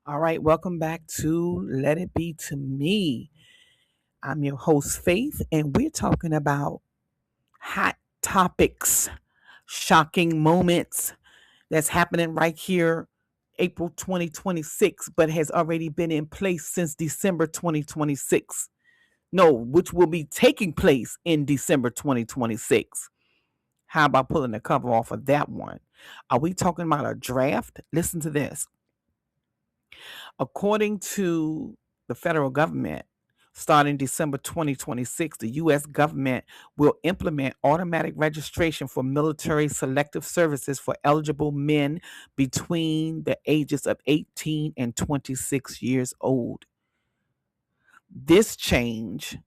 All right, welcome back to Let It Be to Me. I'm your host, Faith, and we're talking about hot topics, shocking moments that's happening right here, April 2026, but has already been in place since December 2026. No, which will be taking place in December 2026. How about pulling the cover off of that one? Are we talking about a draft? Listen to this. According to the federal government, starting December 2026, the U.S. government will implement automatic registration for military selective services for eligible men between the ages of 18 and 26 years old. This change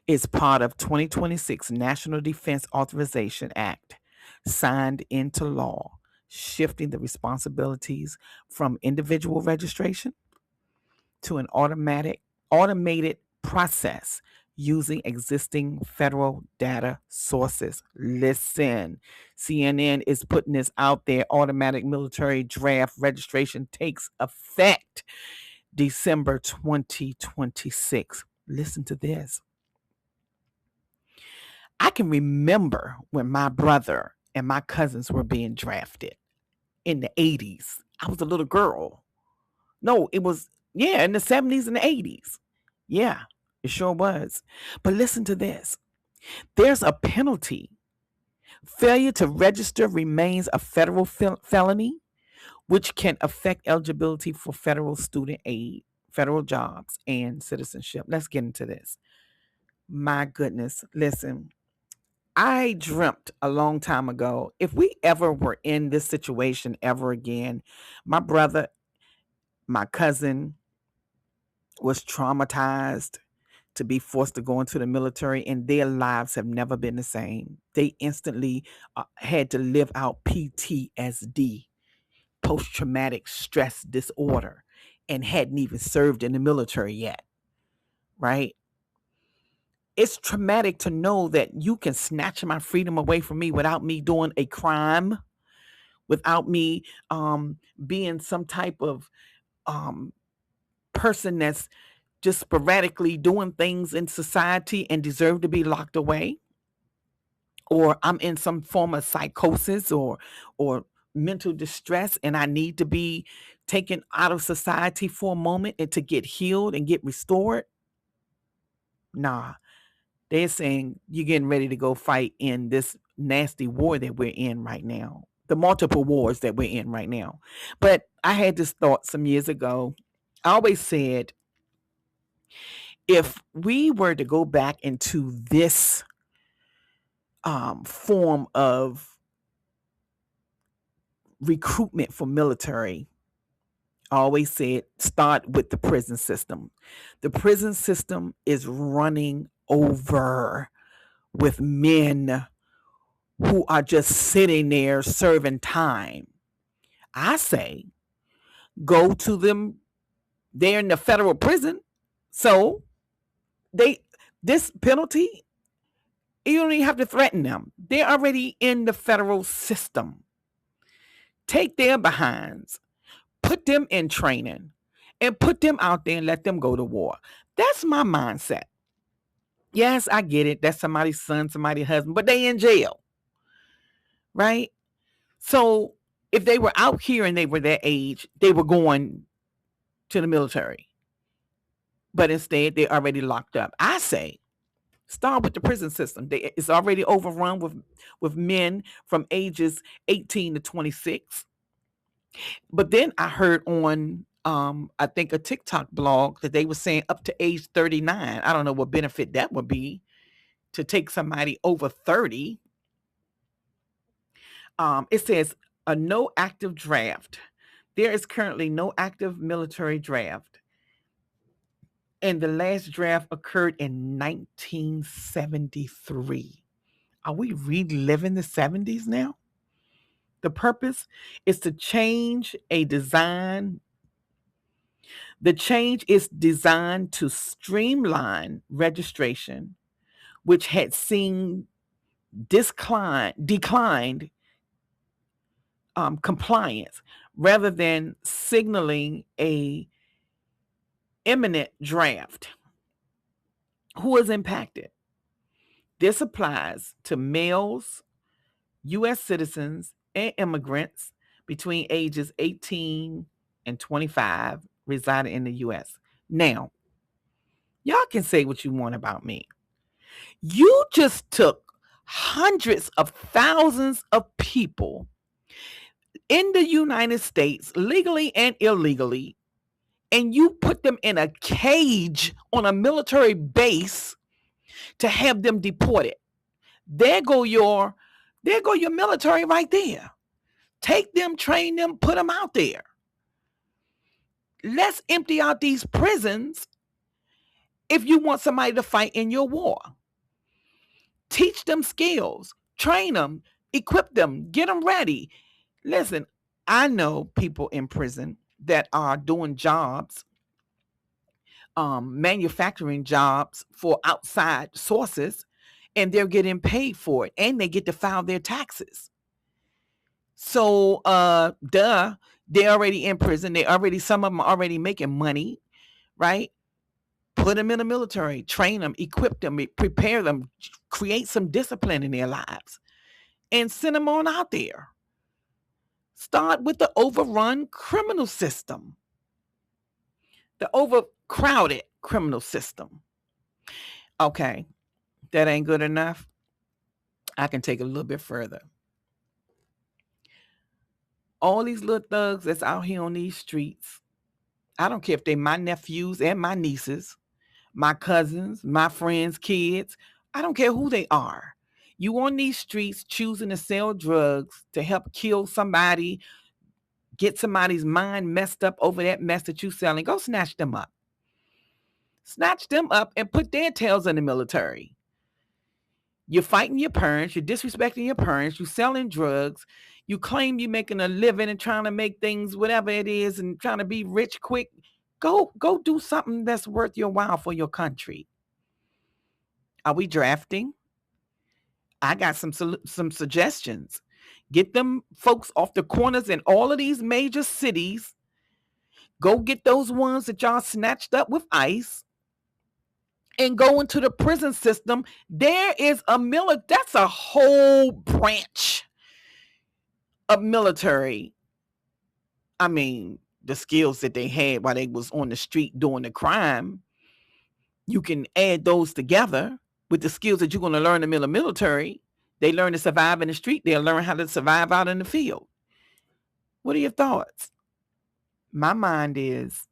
is part of 2026 National Defense Authorization Act, signed into law, shifting the responsibilities from individual registration to an automated process using existing federal data sources. Listen, CNN is putting this out there. Automatic military draft registration takes effect December 2026. Listen to this. I can remember when my brother and my cousins were being drafted in the 80s. I was a little girl. No, it was, yeah, in the 70s and the 80s. Yeah, it sure was. But listen to this, there's a penalty. Failure to register remains a federal felony, which can affect eligibility for federal student aid, federal jobs, and citizenship. Let's get into this. My goodness, listen. I dreamt a long time ago, if we ever were in this situation ever again, my brother, my cousin, was traumatized to be forced to go into the military, and their lives have never been the same. They instantly had to live out PTSD, post traumatic stress disorder, and hadn't even served in the military yet, right? It's traumatic to know that you can snatch my freedom away from me without me doing a crime, without me being some type of um, person that's just sporadically doing things in society and deserve to be locked away, or I'm in some form of psychosis or mental distress and I need to be taken out of society for a moment and to get healed and get restored. Nah, they're saying you're getting ready to go fight in this nasty war that we're in right now, the multiple wars that we're in right now. But I had this thought some years ago. I always said, if we were to go back into this form of recruitment for military, I always said start with the prison system. The prison system is running over with men who are just sitting there serving time. I say go to them. They're in the federal prison. So they this penalty, you don't even have to threaten them. They're already in the federal system. Take their behinds, put them in training, and put them out there and let them go to war. That's my mindset. Yes, I get it. That's somebody's son, somebody's husband, but they in jail, right? So if they were out here and they were that age, they were going to the military. But instead, they're already locked up. I say start with the prison system. It's already overrun with men from ages 18 to 26. But then I heard on I think a TikTok blog that they were saying up to age 39. I don't know what benefit that would be to take somebody over 30. It says a no active draft. There is currently no active military draft. And the last draft occurred in 1973. Are we reliving the 70s now? The purpose is to change a design. The change is designed to streamline registration, which had seen declined compliance, rather than signaling a imminent draft. Who is impacted? This applies to males, U.S. citizens, and immigrants between ages 18 and 25 residing in the U.S. Now, y'all can say what you want about me. You just took hundreds of thousands of people in the United States, legally and illegally, and you put them in a cage on a military base to have them deported. There go your military right there. Take them, train them, put them out there. Let's empty out these prisons if you want somebody to fight in your war. Teach them skills, train them, equip them, get them ready. Listen, I know people in prison that are doing jobs, manufacturing jobs for outside sources, and they're getting paid for it, and they get to file their taxes. So, they're already in prison. Some of them are already making money, right? Put them in the military, train them, equip them, prepare them, create some discipline in their lives, and send them on out there. Start with the overrun criminal system, the overcrowded criminal system. Okay, that ain't good enough. I can take it a little bit further. All these little thugs that's out here on these streets, I don't care if they're my nephews and my nieces, my cousins, my friends' kids. I don't care who they are. You on these streets choosing to sell drugs to help kill somebody, get somebody's mind messed up over that mess that you selling. Go snatch them up. Snatch them up and put their tails in the military. You're fighting your parents. You're disrespecting your parents. You're selling drugs. You claim you're making a living and trying to make things, whatever it is, and trying to be rich quick. Go do something that's worth your while for your country. Are we drafting? I got some suggestions. Get them folks off the corners in all of these major cities. Go get those ones that y'all snatched up with ICE and go into the prison system. There is that's a whole branch of military. I mean, the skills that they had while they was on the street doing the crime, you can add those together with the skills that you're going to learn in the military. They learn to survive in the street. They'll learn how to survive out in the field. What are your thoughts? My mind is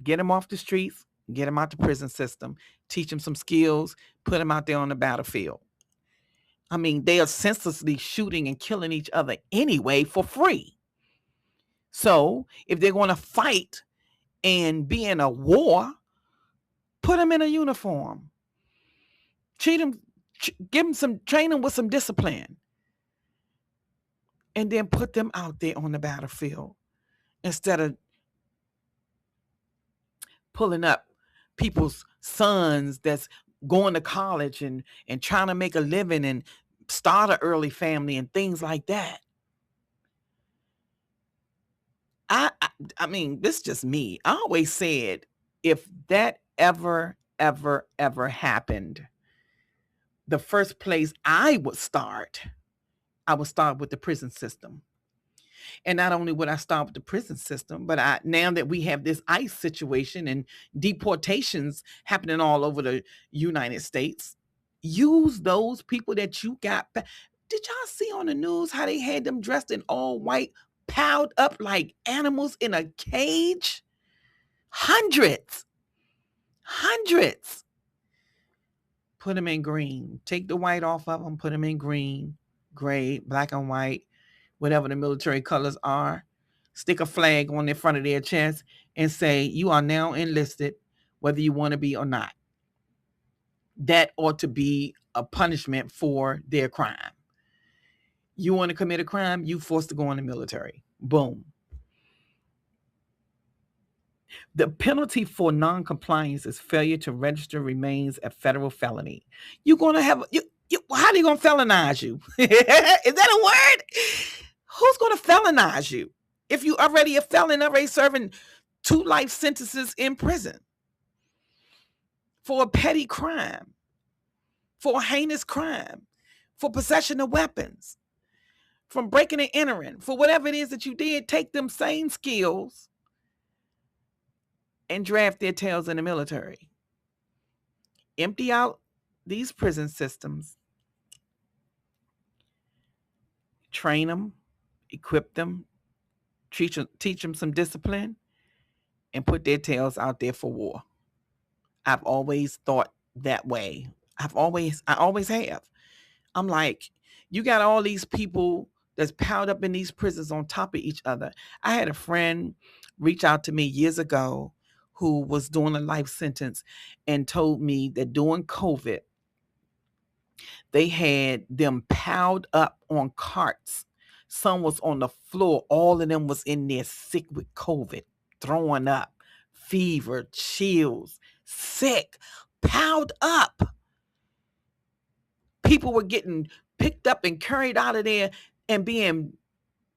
get them off the streets, get them out the prison system, teach them some skills, put them out there on the battlefield. I mean, they are senselessly shooting and killing each other anyway for free. So if they're going to fight and be in a war, put them in a uniform. Treat them, train them with some discipline. And then put them out there on the battlefield instead of pulling up people's sons that's going to college and trying to make a living and start an early family and things like that. I mean, this is just me. I always said if that ever happened, the first place I would start with the prison system. And not only would I start with the prison system, but now that we have this ICE situation and deportations happening all over the United States, use those people that you got. Did y'all see on the news how they had them dressed in all white, piled up like animals in a cage? Hundreds. Put them in green. Take the white off of them, put them in green, gray, black and white, whatever the military colors are. Stick a flag on the front of their chest and say, you are now enlisted, whether you want to be or not. That ought to be a punishment for their crime. You want to commit a crime, you forced to go in the military. Boom. The penalty for non-compliance is failure to register remains a federal felony. You're going to have, how are they going to felonize you? Is that a word? Who's going to felonize you if you already a felon, already serving 2 life sentences in prison for a petty crime, for a heinous crime, for possession of weapons, from breaking and entering, for whatever it is that you did? Take them same skills and draft their tails in the military. Empty out these prison systems, train them, equip them, teach them some discipline, and put their tails out there for war. I've always thought that way. I always have. I'm like, you got all these people that's piled up in these prisons on top of each other. I had a friend reach out to me years ago who was doing a life sentence and told me that during COVID, they had them piled up on carts. Some was on the floor. All of them was in there sick with COVID, throwing up, fever, chills, sick, piled up. People were getting picked up and carried out of there and being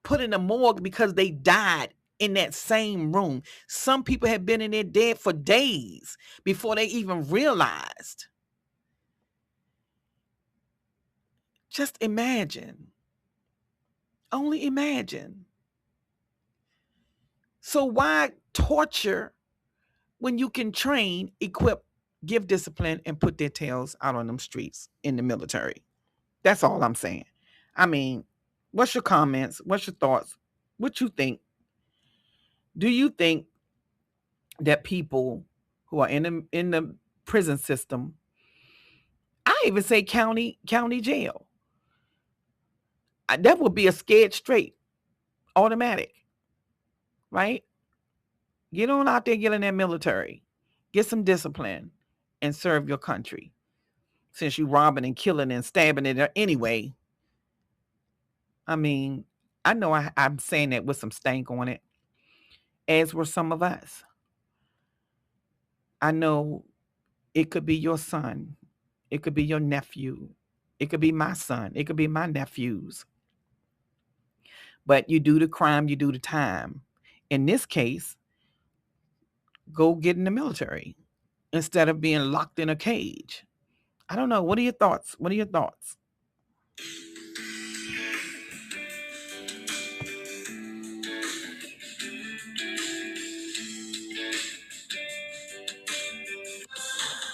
put in the morgue because they died in that same room. Some people had been in there dead for days before they even realized. Just imagine. Only imagine. So why torture when you can train, equip, give discipline, and put their tails out on them streets in the military? That's all I'm saying. I mean, what's your comments? What's your thoughts? What you think? Do you think that people who are in the prison system, I even say county jail, that would be a scared straight, automatic, right? Get on out there, get in that military, get some discipline, and serve your country. Since you robbing and killing and stabbing it anyway. I mean, I know I'm saying that with some stank on it, as were some of us. I know it could be your son. It could be your nephew. It could be my son. It could be my nephews. But you do the crime, you do the time. In this case, go get in the military instead of being locked in a cage. I don't know. What are your thoughts? What are your thoughts?